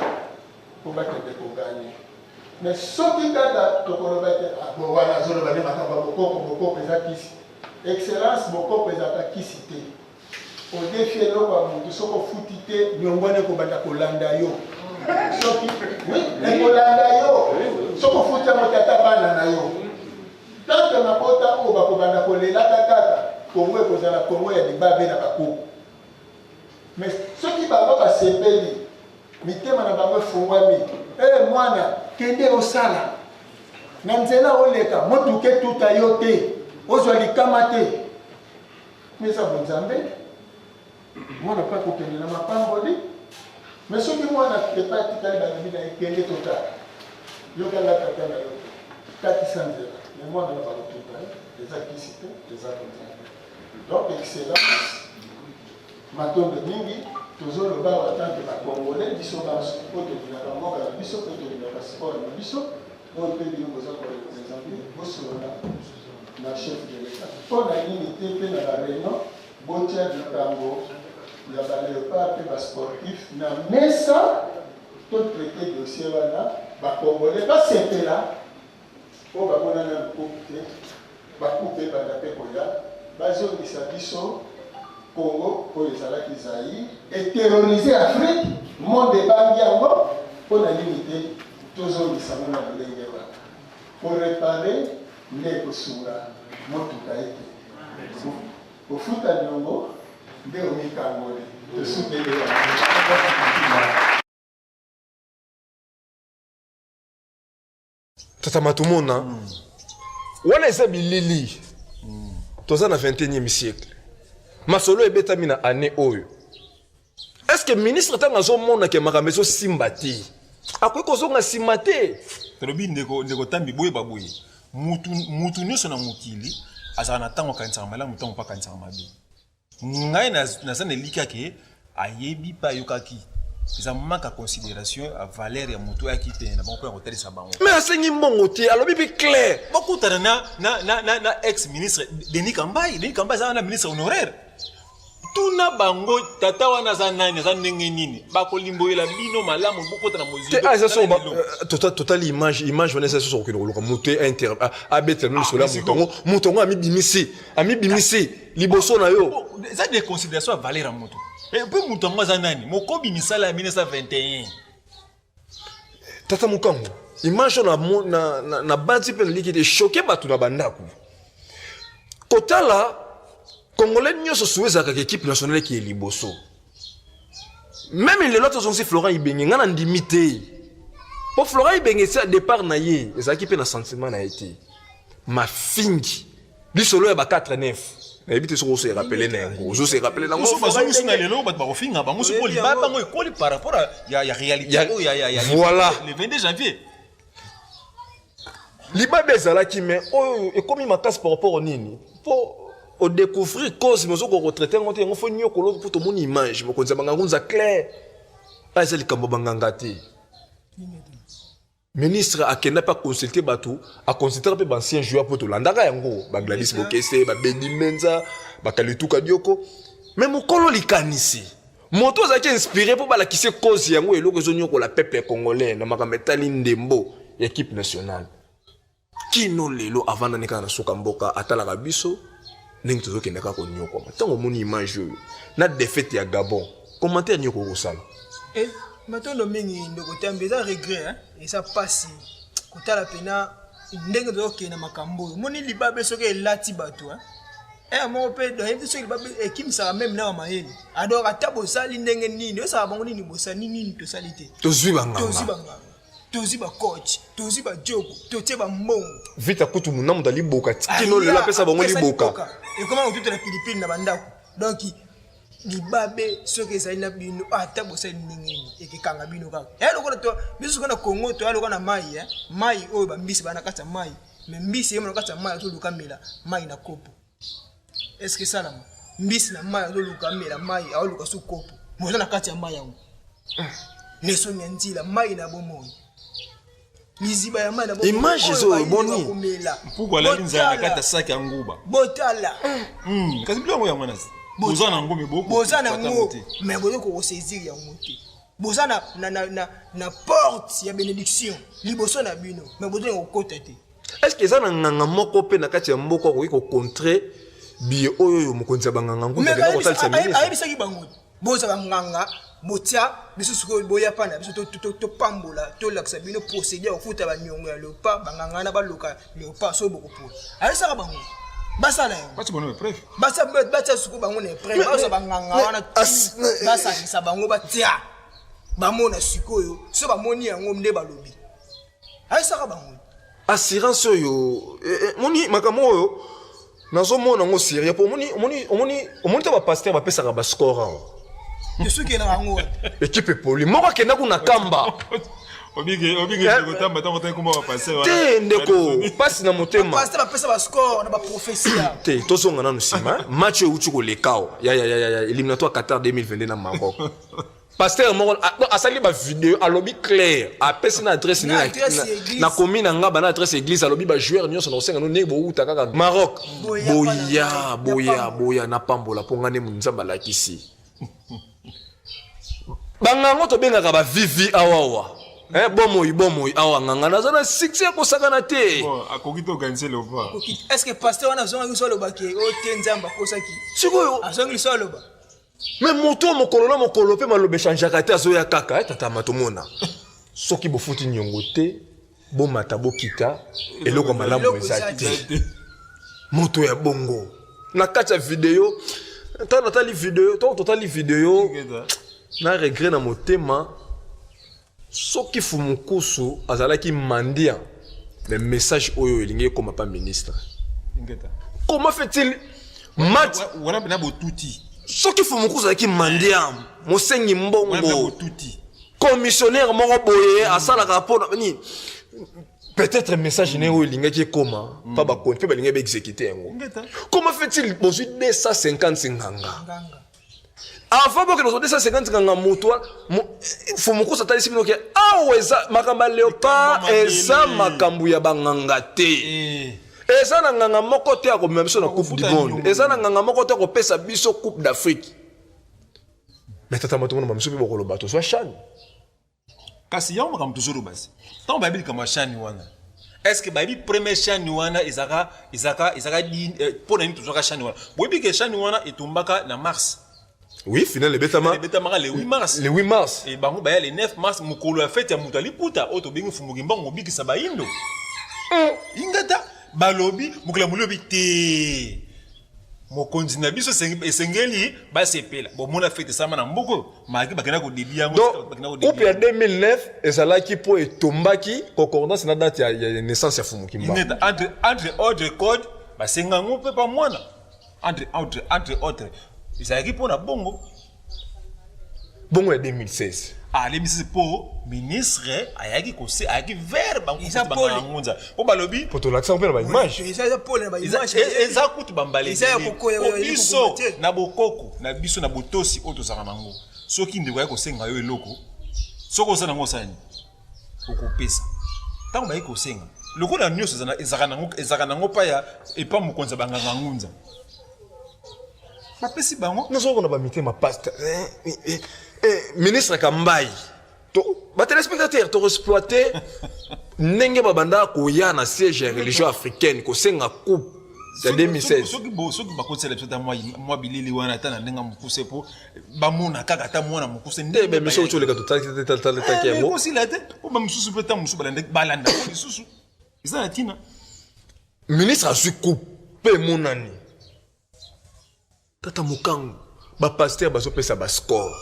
mpo bakende koganye mais soki kaka tokoloba te bo wana azoloba nde makambo ya bokoko eza kisi excellence bokoko ezalaka kisi te odefi eloko ya motu soki ofuti te niongo wana ekobanda kolanda yo soki ekolanda yo soki ofuti yango tata bana na yo tante mabota oyo bakobanda kolelaka kaka kongo ekozala kongo ya libabe na bakoko mais soki bango basepeli mitema na bango efungwami mwana kende osala na nzela oleka motuka etuta yo te ozwa likama te mesa bonzambe mwana mpa kokende na mapamboli mais soki mwana epa etikali balobi na ekende totala yokanga tata na yo katisa nzela me mwana na bakotuta eza kisi te eza bonzambe donc excellence matondo mingi tozoloba batante bakongole biso baso po tolingaka mboka na biso mpe tolingaka sport na biso oyo mpe bino boza korepresente bosolola na chef de l'État mpo na nini te mpe na bareunion botia likambo ya baleopard mpe basportif na mesa to traité dossier wana bakongole basepela mpo bamonana lukuku te bakupe banda mpe koya bazongisa biso Congo, pour les Alaki Zaïre, et terroriser l'Afrique, le monde est bangiango, pour la limiter, toujours les savons à l'Enguewa. Pour réparer, les Kosura, Motukaïte. Pour foutre à Nyongo, des Omikangole, de soutenir les Tata Matumona, wana eza bilili, toza na 21e siècle. Masolo ebetami na année oyo. Est-ce que ministre tanga azomona ke makameso simbati? Akoki kozonga simate. Tolobi ndeko tambi boye baboye. Mutu nyonso na mokili azala na ntango akanisaka malamu ntango mpa akanisaka mabe. Ngai naza na elika ke ayebi mpe ayokaki. Eza manque à considération à valeur ya mutu ayaki te na bango mpo ya kotalisa bango. Mais asengi mbongo te alobi mpe clair. Bakutana na ex-ministre Denis Kambai. Denis Kambai aza na ministre honoraire. Tuna bango tata wana za nani za ndenge nini bakolimboyela bino malamu bokota na mozindo te asa so total image wana esa so ko loka muté inter abeta no sola mutongo ami bimisi liboso na yo ça des considérations à valeur à moto et puis mutongo za nani mokobi misala ya 1921 tata mukango image na bati pe likite choqué batu na bandako kotala Congolais nyonso souezaka équipe nationale qui est liboso. Même les autres sont si Florent Ibenge ngana ndimité. Pour Florent Ibenge c'est départ na ye, les équipes na sentiment na été. Ma fingi. Lui solo ya ba 4-9. Na ebité so se rappeler na ngo. So se rappeler na ngo. So bazo misuna lelo ba ko finga bango so poli ba bango ekoli par rapport à ya réalité voilà le 22 janvier. Liba bezala ki mais oh ekomi makasi par rapport au nini. Pour au découvrir cause mais on retraité on faut nyo kolo pour tout mon image mo konza banga ngunza clair pas ça likambo banganga te ministre akenda pas consulter batou a consulter pe ancien joueur pour to landaka yango ba Gladys Bokese ba Bedi Menza ba Kalituka Dioko mais mo kolo likanisi moto za ki inspiré pour bala kise cause yango eloko zonyo ko la peuple congolais na makametali ndembo équipe nationale kino lelo avant na nekana soka mboka atala ka biso ndenge tozokendaka konyokoma ntango omoni image oyo na défaite ya Gabon commentaire nyoko kosala matondo mingi ndoko tambi eza regret eza pasi kotala pena ndenge tozokenda makambo oyo moni libabe soki elati bato moko mpe doyebi soki libabe ekimisaka meme na bamayele ador ata bosali ndenge nini osala bango nini bosali nini tosali te tozwi banganga tozi ba coach tozi ba jogo totie ba mbongo vita kutu munamu dali boka tikino lela pesa bango li boka et comment on tout la Philippines na bandako donc libabe soki ezali na bino ata bosali ndengeni ekekanga bino kaka lokola to biso soki na Congo to lokola na mai mai oyo bambisi bana kati ya mai me mbisi yemo na kati ya mai atoluka mela mai na kopo eske salama mbisi na mai atoluka mela mai aoluka su kopo moza na kati ya mai yango neso nyanzila mai na bomoi liziba ya mai na bomoi image zo boni pourquoi la linza na kati ya sac ya nguba botala kasi bilongo yango nasi boza na ngome boko boza na ngo mais bozo ko saisir ya ngote boza na porte ya bénédiction liboso na bino mais bozo ko kota te est-ce que ça na nganga moko pe na kati ya mboko ko contrer bi oyo mokonzi banganga ngunda ke ko talisa ministre ayi bisaki bango boza banganga botia biso suko boya pana biso to pambola to laksa bino procédure okuta ba nyongo ya lepa banganga na baloka lepa so boko po ayi saka bango basala yo bati bono preuve basa suku bango na preuve basa banganga wana basa ngisa bango batia bamona sikoyo so bamoni yango nde balobi ayi saka bango assurance oyo moni makamo oyo nazomona ngo sérieux pour moni to ba pasteur ba pesa ba score je suis que na ngo équipe poli moko kenda kuna kamba obige ko tamba tango tango ko passer wala te ndeko passe na motema pasteur ba pesa ba score na ba prophétie te tozonga na nsima match uchi ko lekao ya éliminatoire Qatar 2022 na Maroc pasteur moko asali ba vidéo alobi clair apesi na adresse na commune nga bana adresse église alobi ba joueur nyonso na osenga no nebo uta kaka Maroc boya na pambola pongane munzamba lakisi bangango to benga ka ba vivi awawa bomoi awa nganga nazana succès ko sakana te akoki to organiser le va est-ce que pasteur wana zonga solo baki o tenzamba ko saki sikoyo azongi solo ba mais moto mokolo pe malobe changeaka te azoya kaka tata matomona soki bofuti nyongo te bomata bokita eloko malamu ezati moto ya bongo na kati ya video totali video na regret na motema soki fumukusu azalaki mandia le message oyo elingi koma pa ministre comment fait-il match wana na botuti soki fumukusu azalaki mandia mosengi mbongo commissionnaire moko boye asalaka rapport ni peut-être message ne oyo elingaki koma pa ba compte pe balingi ba exécuter yango comment fait-il bozwi 250 nganga avant que nous 250 nganga moto fumuku sa talisi bino ke aweza makamba léopard eza makambu ya banganga te eza na nganga moko te akomema biso na coupe du monde eza na nganga moko te akopesa biso coupe d'Afrique mais tata matomona bamiso pe bokoloba tozwa chane kasi yango makambo tozolo basi ntango bayebi kama chane wana est-ce que bayebi premier chane wana ezaka mpona nini tozwaka chane wana boyebi ke chane wana etumbaka na mars. Oui, final le Betama le 8 mars. Le 8 mars. Et bango baya le 9 mars mukolo a fait ya mutali puta oto bengi fumuki mbango biki sabaindo. Ingata balobi mukula mulobi te. Mokonzi na biso esengeli ba sepela. Bon mona fête sama na mboko maki bakena ko debi yango bakena ko debi. Coupe ya 2009 ezalaki po etombaki concordance na date ya naissance ya fumuki mbango. Entre autres code ba sengango pe pa mwana. Entre autres ezalaki mpona bongo ya 2016 2016 po ministre ayaki vers bangunza po balobi po tolakisa mpe na baimage eza kutu bambalebiso na bokoko na biso na botosi oyo tozalaka nango soki ndeko yaki kosenga yo eloko soki oza nango osani okopesa ntango bayaki kosenga lokola nyonso ezalaka nango pa ya epa mokonzi banganga ngunza mapesi bango nazokona bamitema pasteur ministre Kambai to ba téléspectateur to exploiter ndenge babanda koya na siège ya religion africaine ko senga coupe ya 2016 soki bakotela biso ta mwa bilili wana ta na ndenga mokuse po bamona kaka ta mwana mokuse nde be miso toleka to talaki yango ko sila te po ba misusu pe ta musu balanda ko misusu izana tina ministre a su coupe monani tata mokango ba pasteur bazopesa ba score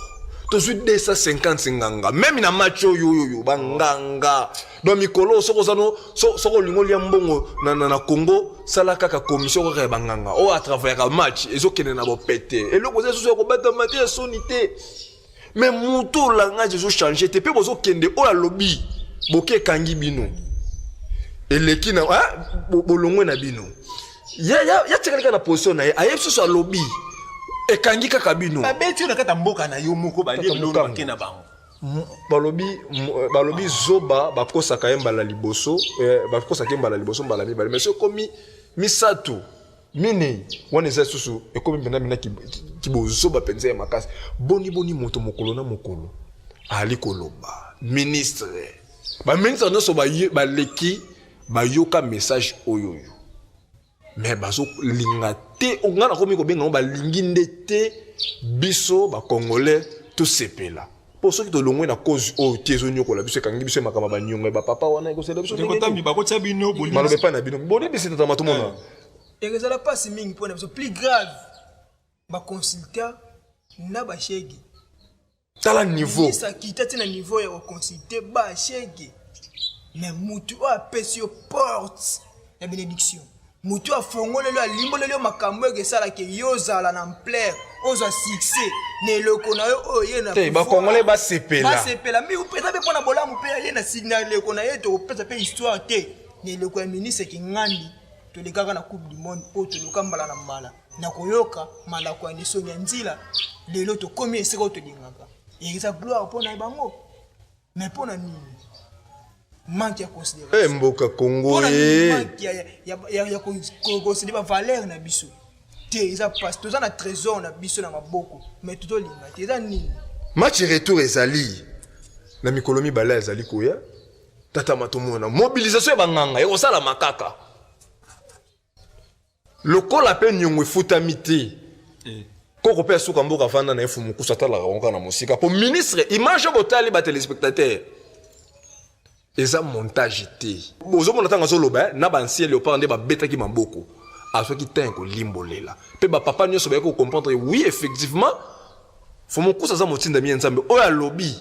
tozwi 250 nganga même na match oyo banganga donc mikolo soko zano soko lingo lia mbongo na Congo sala kaka commission ko banganga o à travers ka match ezokene na bopete eloko zeso ko bata maté sonité mais muto langage zo changer te pe bozo kende o la lobby boke kangi bino eleki na bolongwe na bino ya tsekala na position na ayepso so lobby e kangi kaka bino babeti na kata mboka na yo moko ba lielo na bakena bango balobi zoba bakosa kayemba la liboso bakosa kayemba la liboso mbala mi bale mais komi misato mine wana za susu e komi bena kibozoba penza ya makasi boni moto mokolo na mokolo ali koloba ministre ba ministre no so ba leki ba yoka message oyoyo mais bazo lingate ongana komi ko benga ba linginde te biso ba congolais tout sepela pour ceux qui te longwe na cause o tiezo ko la biso kangi biso makama ba nyonga ba papa wana ko sela biso ko tambi ba ko tsabino boli malobe pa na bino boni bisi tata tout monde et que ça la passe mingi pour na plus grave ba consulter na ba shege tala niveau ça qui tati na niveau ya consulter ba shege mais mutu a pesio porte la bénédiction mutu a fongolelo a limbolelo makambo ke sala ke yozala na ampleur oza succès ne loko na yo oye na te ba congolais ba sepela mi upeta be pona bolamu pe ye na signal leko na ye to upeta pe histoire te ne loko ya ministre ki ngandi to le kaka na coupe du monde o to luka mbala na mbala na koyoka malako ya niso ya nzila lelo to komi esiko to dingaka eza gloire pona bango mais pona nini manque ya considération mboka Congo ya considérer valeur na biso te eza passe toza na trésor na biso na maboko mais tout linga te eza nini match retour ezali na mikolo mibale ezali koya tata matomona mobilisation ya banganga ekosala makaka lokola pe nyongo efutami te koko pe suka mboka vanda na efu mukusa talaka wanka na mosika po ministre image botali ba téléspectateurs eza montage te bozomona tanga zoloba na bancien léopard nde babetaki maboko asoki tanko limbolela pe ba papa nyonso ba ko comprendre oui effectivement faut mon kusa za motinda mi nzambe oya lobby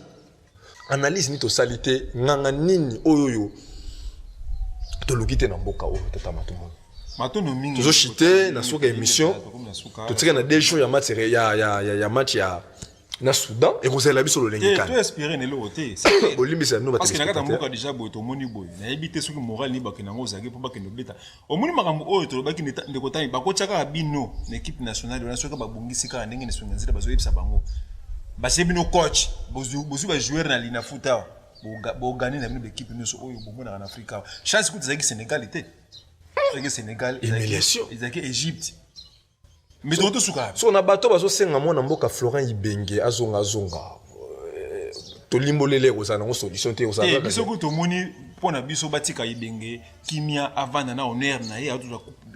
analyse ni to salité nganga nini oyoyo to lugite na mboka o tata matumo matono mingi tozo chité na suka émission to tsika na 2 jours ya match ya match ya na Soudan et vous avez biso lolenge kan to espérer ne lo te bolimbisa no ba parce que nakata mboka déjà boy to moni boy na ebité soki moral ni bakena ngo zaki po bakena beta omoni makambo oyo to baki ndeko tani bakotaka bino na équipe nationale na soka babungisi ka ndenge ne songa nzira bazo yebisa bango base bino coach bozu ba joueur na lina futa bo gagner na bino équipe nyonso oyo bomona na Afrika chance kuti zaki Sénégal était Sénégal ezaki Égypte mais donc tout souka so na bato bazo senga mona mboka Florent Ibenge azonga to limbolele ko sana ngo solution te ko sana biso ko to moni pona biso batika Ibenge kimia avant na honneur na ye atu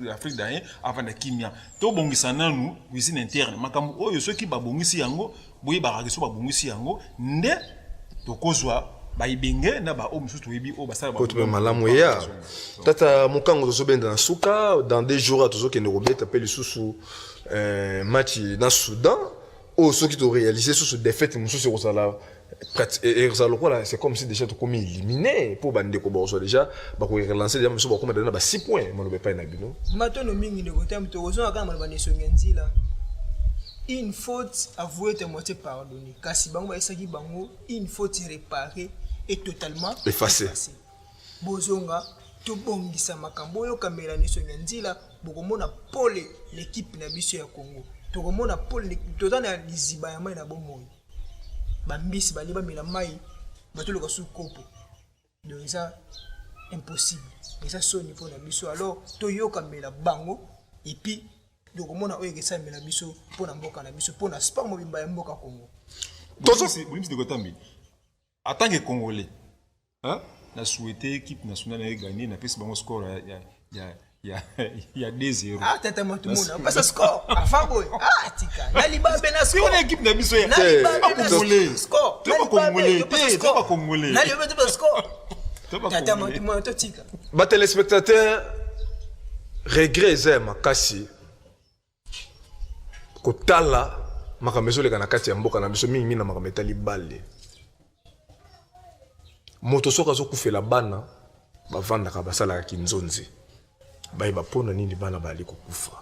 Afrique d'ailleurs avant na kimia to bongisa nanu cuisine interne makambo oyo soki babongisi yango boye barakiso babongisi yango nde to kozwa ba Ibenge na ba omusu to yebi o basala ba to malamu ya tata mukango to benda na suka dans 2 jours to ke ne robeta pe lisusu match na Soudan ou ceux qui ont réalisé sur ce défaite musu sur ça et ça là c'est comme si déjà tout comme éliminé pour bande ko bo so déjà ba ko relancer déjà musu ba ko na ba 6 points mo be pa na bino matono mingi ne ko tam to zo aka ma ba ne songenzi là une faute avouée te moitié pardonner kasi bango ba esaki bango une faute réparée et totalement effacée bozonga to bongisa makambo yo kamera ne songenzi là bokomona pole l'équipe na biso ya Congo tokomona pole tozana liziba ya mai na bomoi bambisi bali bamela mai batoloka sous kopo donc ça impossible mais ça soni pour na biso alors toyoka mela bango et puis tokomona oyo kesa mela biso pour na mboka na biso pour na sport mobimba ya mboka Congo tozo bolimsi de kotambi en tant que Congolais hein na souhaité équipe nationale a gagné na pesi bango score il y a 2-0. Ah, tata matumuna, pas ça score. Enfin boy. Ah, tika. Na liba bena score. C'est une équipe na biso ya. Na liba bena score. Tu pas congolais, tu pas congolais. Na liba bena score. Tata matumuna to tika. Ba téléspectateurs regret makasi. Kotala makambo ezoleka na kati ya mboka na biso mingi na makambo etali bale moto soki azokufela bana bavandaka basalaka kinzonzi bayeba mpona nini bana bali kokufa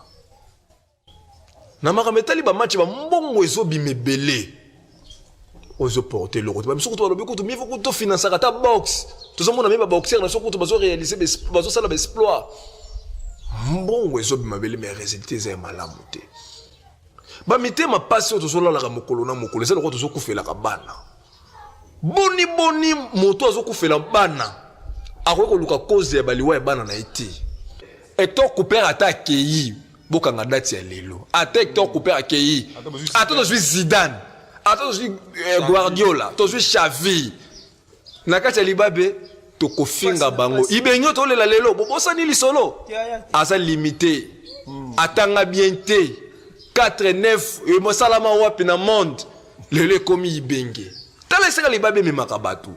na makambo etali bamatch bambongo ezobima ebele ozoporte eloko te biso kutu balobi kutu miefo kutu tofinansaka ata box tozomona me baboxer na so kutu bazorealize bazosala baexploit mbongo ezobima ebele mais résultat eza ya malamu te bamitema pasi oyo tozolalaka mokolo na mokolo eza lokwa tozokufelaka bana boni moto azokufela bana akoki koluka cause ya baliwa ya bana na ye te Hector Cooper ata akei bokanga dati ya lelo ata Hector Cooper akei ata tozwi Zidane ata tozwi Guardiola tozwi Xavi na kati ya libabe tokofinga bango ibenyo tolela lelo bobosani lisolo aza limité atanga bien te 4-9 mosalama wapi na monde lelo ekomi ibenge tala esika libabe memaka bato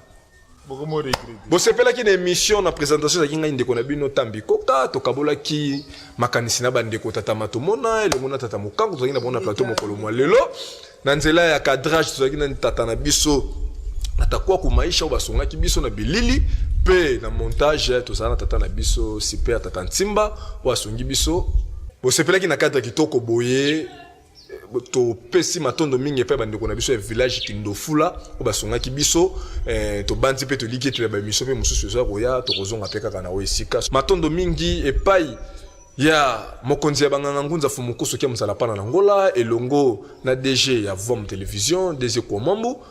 bosepelaki na émission na présentation ezalaki ngai ndeko na bino Tambi Kota tokabolaki makanisi na bandeko tata matomona elongo na tata mokango tozalaki na bango na plateau mokolo mwa lelo na nzela ya cadrage tozalaki na tata na biso atakwa kumaisha oyo basongaki biso na bilili mpe na montage tozala na tata na biso super tata Ntimba oyo asongi biso bosepelaki na cadre kitoko boye topesi matondo mingi epai bandeko na biso ya village Kindofula oyo basongaki biso tobandi mpe toliki ete ba émission mpe mosusu eza koya tokozonga mpe kaka na oyo esika matondo mingi epai ya mokonzi ya banganga ngunza fumukusu kia mosala pana na ngola elongo na DG ya Vom Television DG Komambu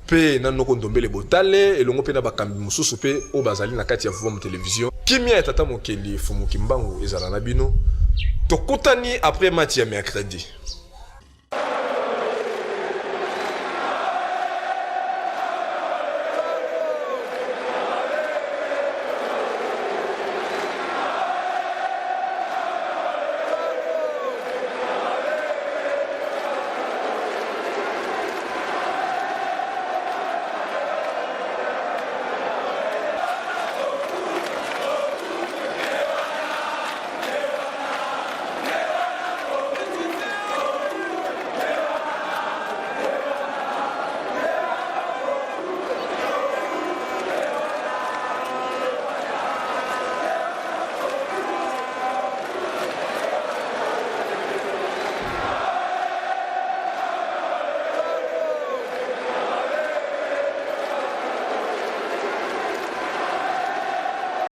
pe na noko ndombele botale elongo pe na bakambi mosusu pe oyo bazali na kati ya Vom Television kimia ya tata mokeli fumuki mbangu ezala na bino tokutani après match ya mercredi